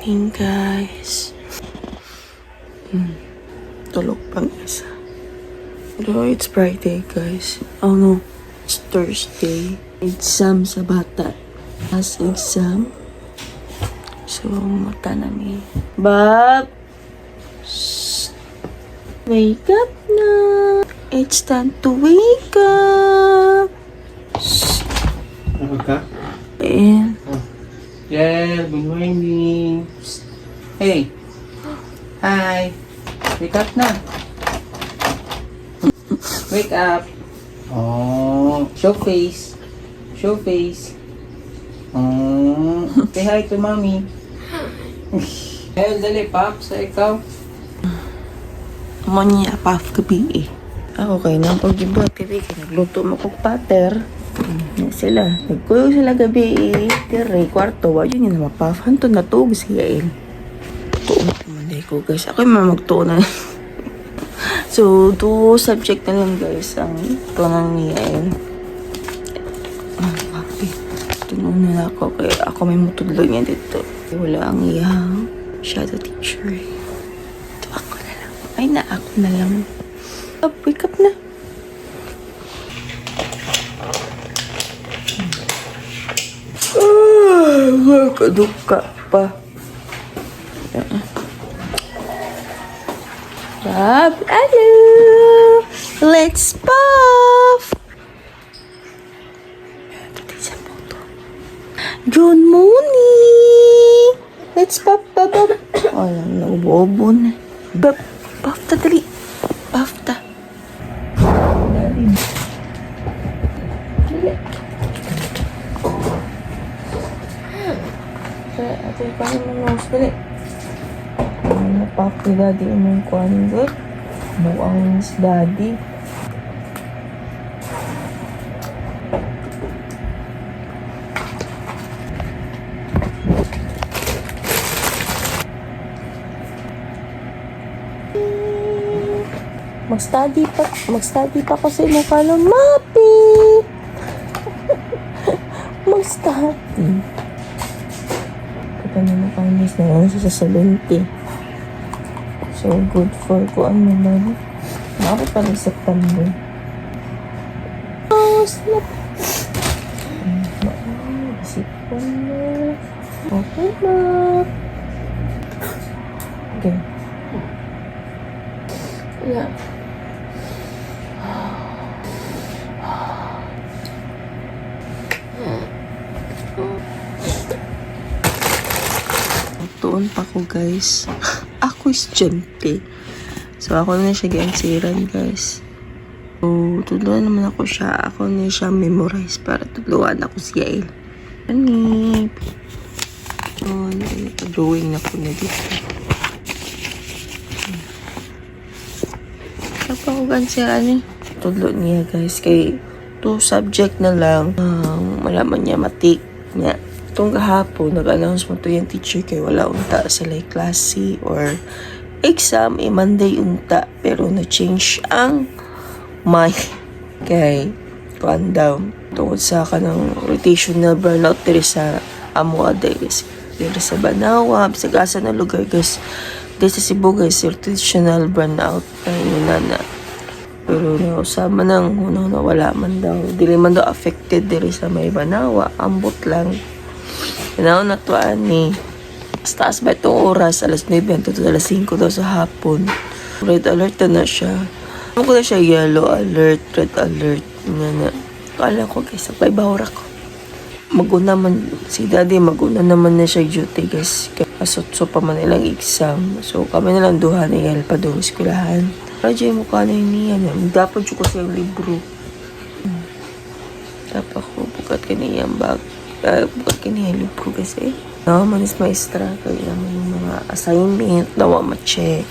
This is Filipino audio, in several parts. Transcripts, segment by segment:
morning, guys. Tulog pang isa. Pero it's Friday, guys. Oh no, it's Thursday. Exam sa bata. Last exam. So, mata na ni Bob! Shh. Wake up na! It's time to wake up! Shh. Ano ka? Ayan. Yeah, good morning. Hey. Hi. Wake up na. Wake up. Oh, show face. Show face. Oh, say hi to mommy. Hey, dali, Pops. Ikaw. Amo niya, paf gabi eh. Ako kayo nang pag-ibot. Kasi nagluto mo kong pater. Sila. Nagkuyo sila gabi eh. Tire, kwarto. Wa yun yung mapaf. Hanto na to. Siya eh. Tuon tumanday ko guys. Ako yung mamagtuon na. So, 2 subject na lang guys. Ang tunan niya eh. Papi. Tunan nila ako. Kaya ako may mutudlo niya dito. Wala ang iyang shadow teacher. Ito ako na lang. Ay na ako na lang. Wake up na. Kaduka pa. Bob, hello! Let's puff! Good morning! Let's puff, puff, puff. Oh, naubobo na. Puff, puff ta, dali. Puff ta. Dali. Ate, paano mo nose? Dali. Puff ni daddy yung kuhan good. Buang si daddy. Mag-study pa kasi mukha ng mapi. Mag-study. Kita nyo nakamiss na lang sa 70. So, good for ko ano lang. Bakit pa rin September? Oh, snap. Isipan na. Okay na. Okay. Yeah. Tuon pa ko guys. Ako estudyante. So ako na siya gansiran guys. So tudluan naman ako siya. Ako na siya memorize para tudluan ako si Yael. Anip. So drawing na ko na dito. Ako ako gansiran eh. Tudlo niya guys. Kay 2 subject na lang. Malaman niya matik niya. Itong kahapon, nag-announce mo to yung teacher kay wala unta sila klase or exam, Monday unta. Pero na-change ang my kay kuan down. Tungkol sa kanang rotational burnout diri sa Amuada guys. Diri sa Banawa, sa gasa na lugar guys. Diri sa Cebu guys, rotational burnout. Ay, na. Pero nausama nang wala man daw. Dili man daw affected diri sa may Banawa. Ambot lang. Kailangan na to ani. Taas ba itong oras? Alas 9 to alas 5 daw sa hapon. Red alert na siya. Ano ko na siya? Yellow alert, red alert. Nga. Kala ko guys, may bahura ko. Maguna man, si daddy maguna naman na siya duty guys. Kasutso pa man nilang exam. So kami nalang duha ni Yael pa doon eskulahan. Radyo yung mukha na yun niya. Dapat ko sa yung libro. Dapat ko bukat kaniyang bag. Bukat kaniyang libro kasi. No, manis maestra. Kaya naman yung mga assignment. Nawa ma-check.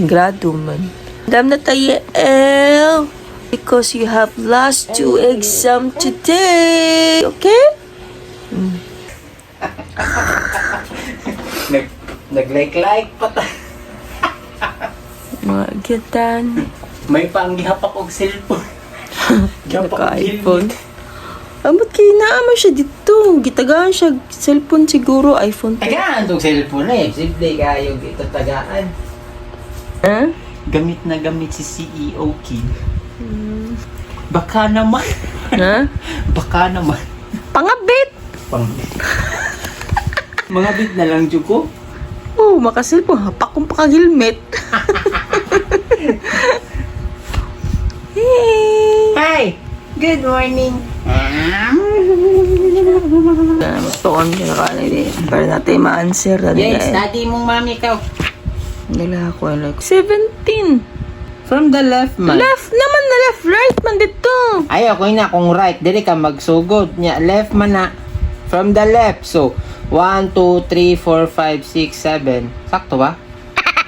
Grado man. Dam na tayo, El. Because you have last 2 exam today. Okay? Nag-like pa ta. Mga gitan. May panggihapak og cellphone. Naka-iPhone. Amot kay naama siya dito. Gitagaan siya. Cellphone siguro. iPhone. Tagaan itong cellphone na eh. Simple kayo ito tagaan. Ha? Gamit na gamit si CEO Kid. Baka naman. Ha? Baka naman. Pangabit! Mga bit na lang dyan ko. Oh, makasilpon. Hapak kong pakagilmet. Hey! Hi! Good morning! Tuon ka na kanili. Para natin ma-answer. Yes, daddy mong mami ka. Nila ako like 17. From the left man. Left naman na left. Right man dito. Ayaw ko na kung right. Dili ka magsugod niya. Left man na. From the left. So, 1, 2, 3, 4, 5, 6, 7. Sakto ba?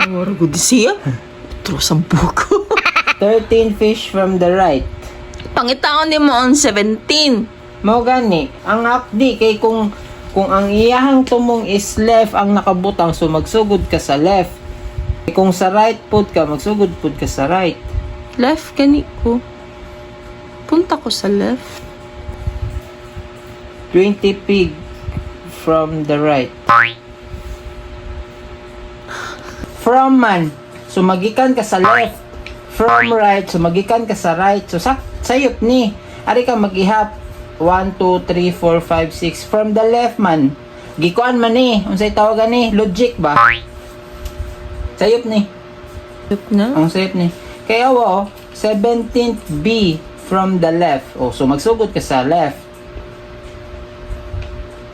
Wala ko di siya. Terus ang buko. 13 fish from the right. Pangitaon din mo on 17. Mao gani. Ang akdi kay kung ang iyahang tumong is left ang nakabutang so magsugod ka sa left. Kung sa right pud ka magsugod pud ka sa right. Left gani ko. Punta ko sa left. 20 pig from the right. From man. So magikan ka sa left. From right. So magikan ka sa right. So sayop ni. Ari ka mag-ihap. 1, 2, 3, 4, 5, 6. From the left man. Gikuan man ni. Unsay tawagan ni? Logic ba? Sayop ni. Left na. Ang sayop ni. Kaya wo, 17th B from the left. Oh, so magsugod ka sa left.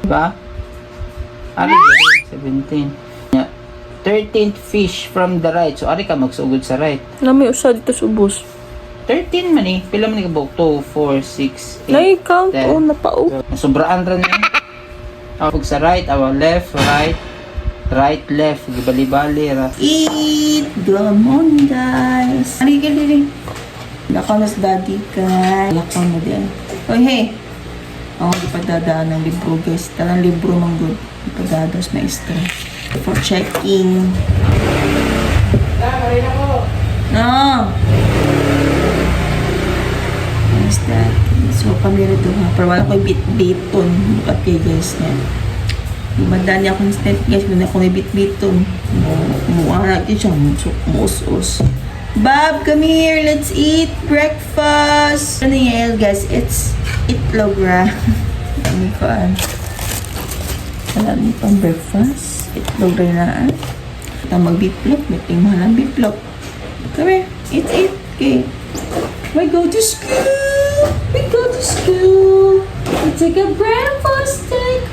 Diba? Ari 17. Yeah. 13th fish from the right. So ari ka magsugod sa right. Lamay usa dito sa ubos. 13 man eh. Pila man ikabok? 2, 4, 6, 8, Na-count. 10. Oh, napao. Sobraan rin eh. Pag sa right, left, right, right, left. Gibali-bali ra. Eat! Good morning, guys! Halika din. Lakaw na sa daddy ka. Lakaw na din. Oy, hey! Ako ipadadaan ng libro, guys. Talang libro mang good. Ipadadaan sa maestra. For checking. No! Is that? So, kami rin ito ha. Pero wala ko bit-biton. Bukat kayo guys niya. Lumandaan niya akong stent guys. Kung ako may bit-biton. Muarag yun siya. Mus-us. Bob, come here. Let's eat breakfast. Ano yan guys? It's itlog ra. Ano ko Alam niyo pang breakfast. Itlog rin na Ito mag-biplop. May tingmahan ang biplop. Come here. Eat. Okay. We go to school. We go to school. We take a breakfast. Take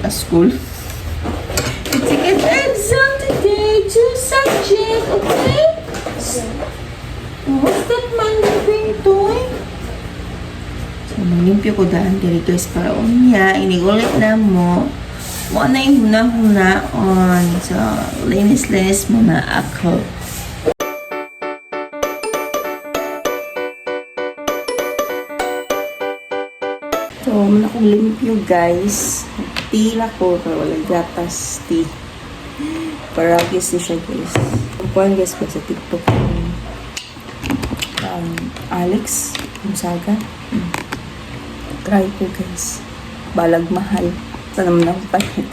us school. We take an exam today. 2 subject. Okay? What's that man bring doing? So, manglimpyo ko daan diri guys para unya. Inigulit na mo. Wala na yung huna-hunaon. So, linis-linis muna ako. So, muna kong limpyo guys. Tea na ko, pero walang gatas tea. Paragis na siya guys. Kukuhan guys ko sa TikTok Alex Gonzaga. Try ko guys. Balag mahal. Sana naman ako palit.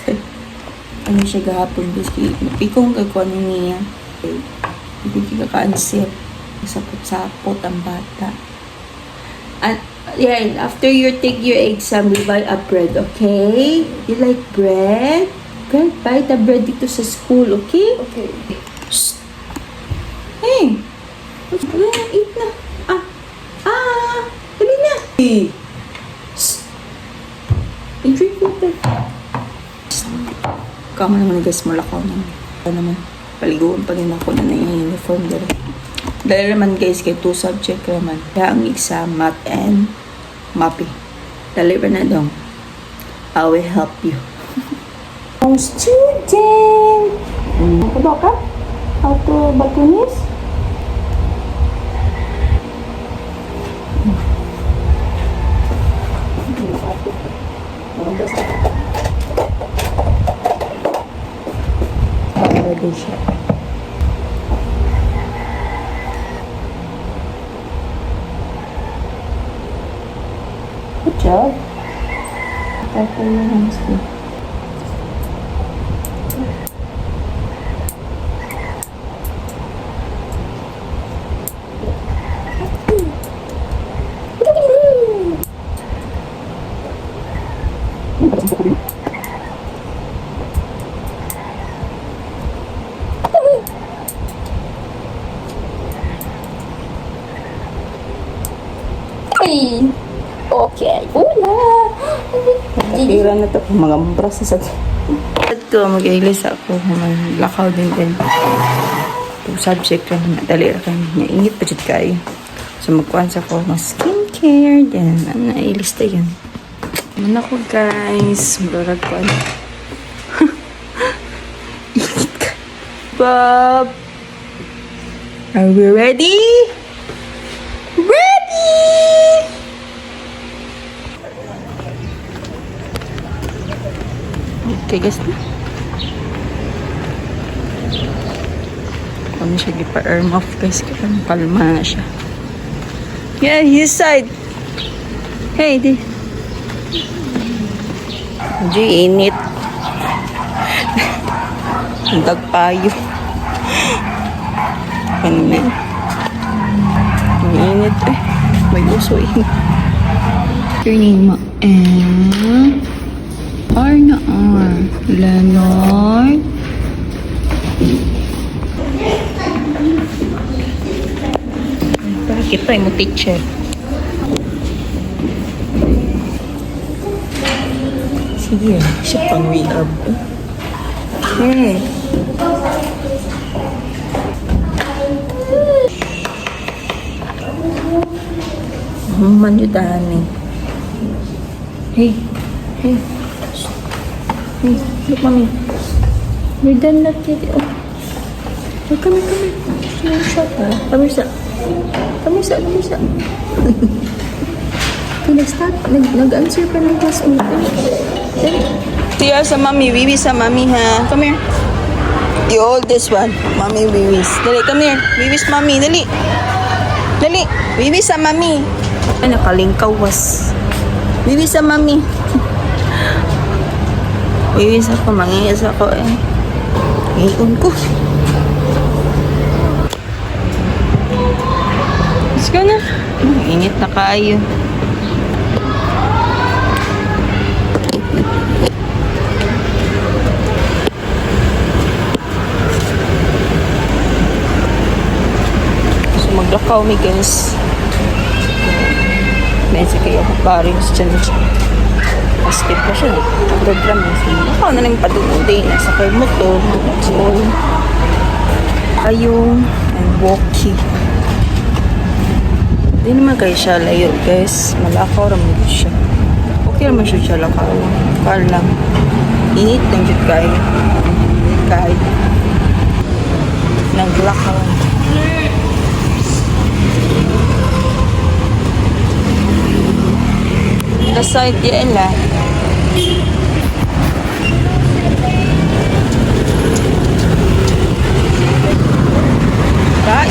Ano siya gahapon guys. Pikong kagkuhan niya. Hindi kaka-answer. Sapot-sapot ang bata. And yeah, after you take your exam, we buy a bread, okay? You like bread? Bread, buy the bread dito sa school, okay? Okay. Shh! Hey! Eat na! Dali na! Hey! Shh! Drink water. Kama naman guys, malakaw naman. Naman, paliguan pa rin ako na uniform dali. Dahil naman guys, kay 2 subject naman. Kaya ang exam, math and MAPI. Deliver na dong. I will help you. Ang student! Ako ba ka? How to batunis? Ready siya. job. Tapos yung hamster. Okay. Ula! Tira na to. Mga brasa sa... At ko, mag-ilis ako. Maglakaw din. Itong subject ka na. Dali ra kami niya. Ingit pa dyan kayo. So, magkuhan sa ko ng skincare. Then, nailista yun. Mana ko, guys. Murag ko. Ingit ka. Bob! Are we ready? Ready! Okay, guys na. Kami siya gipa-arm off, guys. Kaya kalma na siya. Yeah, his side. Hey, di. Medyo init. Ang tagpayo. Kanina. Ang init eh. May uso init. Your name mo. R na R. Leonard. Bakit pa mo teacher? Sige, siya pang rehab. Hey. Manjudahan eh. Hey. Hey. Hey, look, mommy. We're done not yet. Oh. Oh, come here. No shot, ha? Come here, sa. Okay, nag-start. Nag-answer pa ng class. Tiya sa mommy. Wiwi sa mommy, ha? Come here. The oldest one. Mommy, wiwis. Dali, come here. Wiwis, mommy. Dali. Wiwis sa mommy. Ay, nakalingkawas. Wiwis sa mommy. Wiwis ako, mangingis ako eh. Ngayon ko. Let's go na. Init na kayo. So maglakaw mi guys. Medyo kayo paring sa challenge. Basket pa siya. Program na. Ako na lang padundi. Nasa kay motor. So, ayong and walkie. Hindi naman kayo siya layo, guys. Malakaw naman siya. Okay naman siya lakaw. Kar lang. Init lang dyan kayo. Init kayo. Naglakaw. The side yan lang.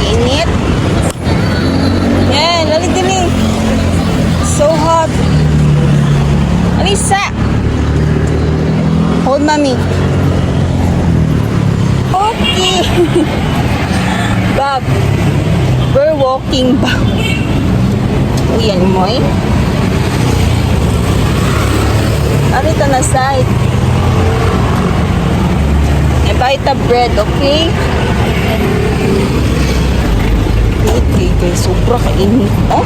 Init. Yan, lalig-dilig. So hot. Alisa. Hold mommy. Okay. Bob. We're walking back. Uyan mo eh. Arita na side. Evita bread, okay? Okay, guys. Sobra kainit. Oh?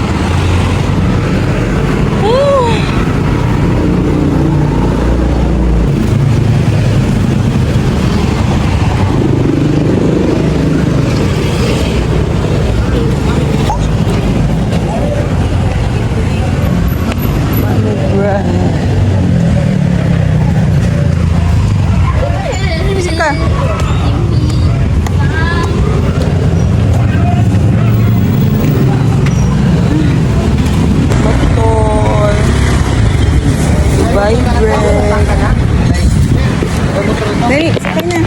Dali, sakay na.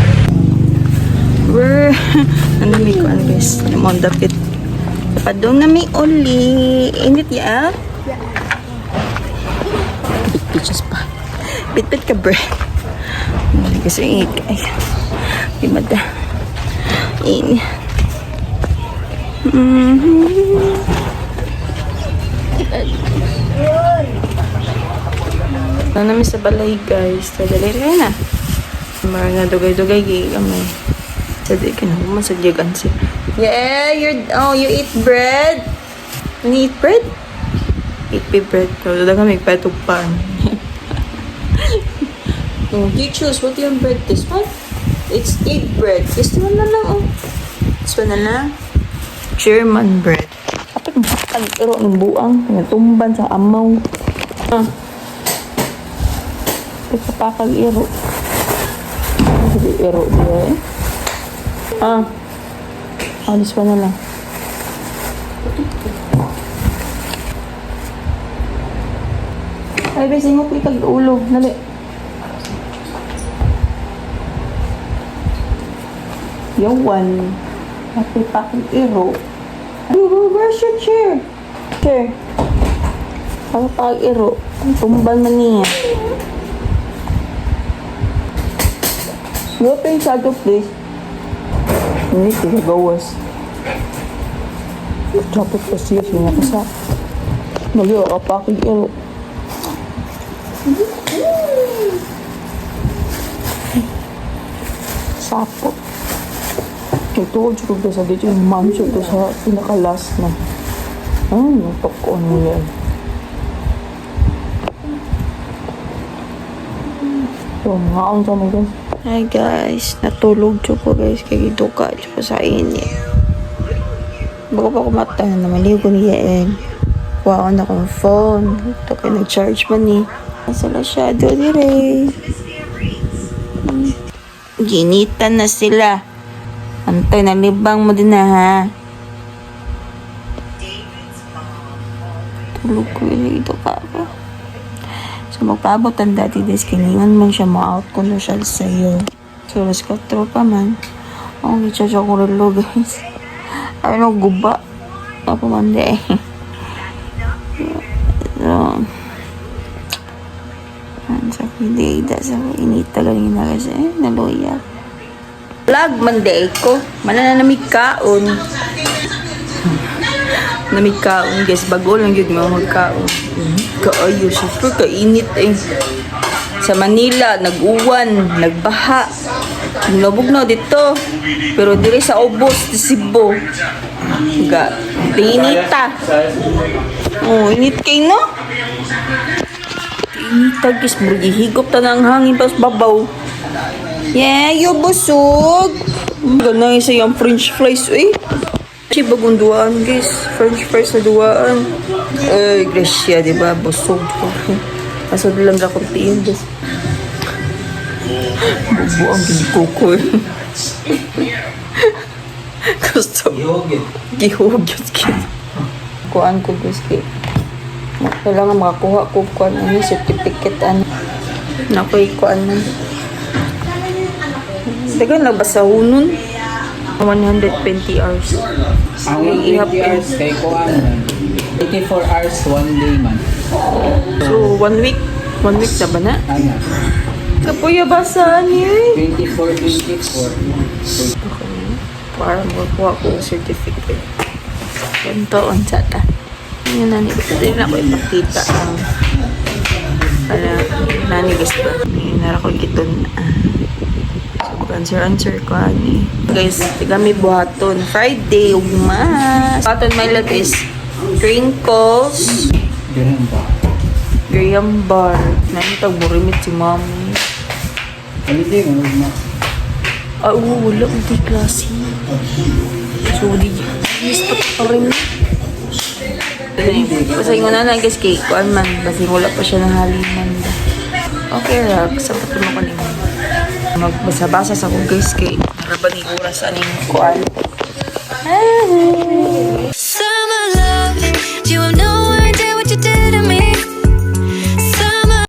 Ano may ko, ano guys? Namondapit. Padong na may uli. Init ya? Bitches pa. Bit-bit ka, bre. Kasi ingit ka. Ay, di mada. Ini. Namin sa balay, guys. Tadali rin na. Mga dugay-dugay gamay. Sabi ka na masadyagan siya. Yeah, you eat bread? You eat bread? Eat bread. So, daga may petog pan. You choose what yung bread. This one? It's egg bread. This one na lang, oh. This one na lang. German bread. Kapit ang iro ng buang. Natumban sa amaw. Kapakag iro. Hindi iro diya eh. This one na lang. Ay, besing mo pitag ulo. Nali. Yawan. Kapakag iro. Where's your chair? Chair. Kapakag iro. Tumban man niya. Go pay shadow, please. Hindi, pinagawas. Dapat kasi yun ako sa mag-iwa ka pa aking iro. Sapo. Ito, tsukog na sa dito yung mancho to sa pinakalas na. Ay, natok niya. So, nga ang sa mga guys. Hi guys, natulog ko guys kay duka ko sa init. Bago pa kumata na maliw ko niya kuha ko na akong phone. Ito kayo nag-charge man ni. Nasa lasyado dire. Ginitan na sila. Antay na libang mo din na ha. Tulog ko yung duka ko. So, magpaabot ang dati des kiningan man siya ma-out ko na siya sa'yo. So, alas 4 pa man. Ang i-charge ako relo, guys. Ano, guba. Ako man de. So, sa pidida sa inita galing na kasi naluya. Vlog man de ko. Mananamig kaon. Namigkaon guys, bago lang yun mga magkaon. Kaayo, super kainit eh. Sa Manila, nag-uwan, nagbaha. Nabog na dito. Pero dire sa Obos, sa Cebu. Tinita. Oh, init kayo no? Tinita guys, magihigop ta ng hangin pas babaw. Yeah, yo busog. Ganang isa yung french fries eh. Kasi bagong duwaan guys, french fries na duwaan. Ay, Gracia, diba? Busog ko. Asod lang na kong tiyan guys. Bubo ang ginikuko eh. Gusto. Gihugyot guys. Kuhaan ko guys kay. Kailangan makakuha ko kuhaan ano, certificate ano. Nakoy kuhaan man. Dagan lang ba sa hunun? 120 hours. Ang 120 hours kay kuan 84 hours 1 day man. So, 1 week? 1 week na ba na? Ano? Kapuya basa niya eh. 24. Para makakuha ko yung certificate. Gantoon sa ta. Yun nani. Hindi na ako ipakita ang para nani gusto. Ngayon nara ko giton na. Answer ko ani. Guys, kami buhaton Friday ugmas. Buhaton my love is crinkles. Graham bar. Nanitag burimit si mami. Ano din mo? Wala di klase. So di gusto pa rin. Kasi nga na lang guys cake kuan man kasi wala pa siya ng haliman. Okay ra, sapat mo ko nimo. Magbasa-basa sa kong guys kay harapan ni oras aning kuan.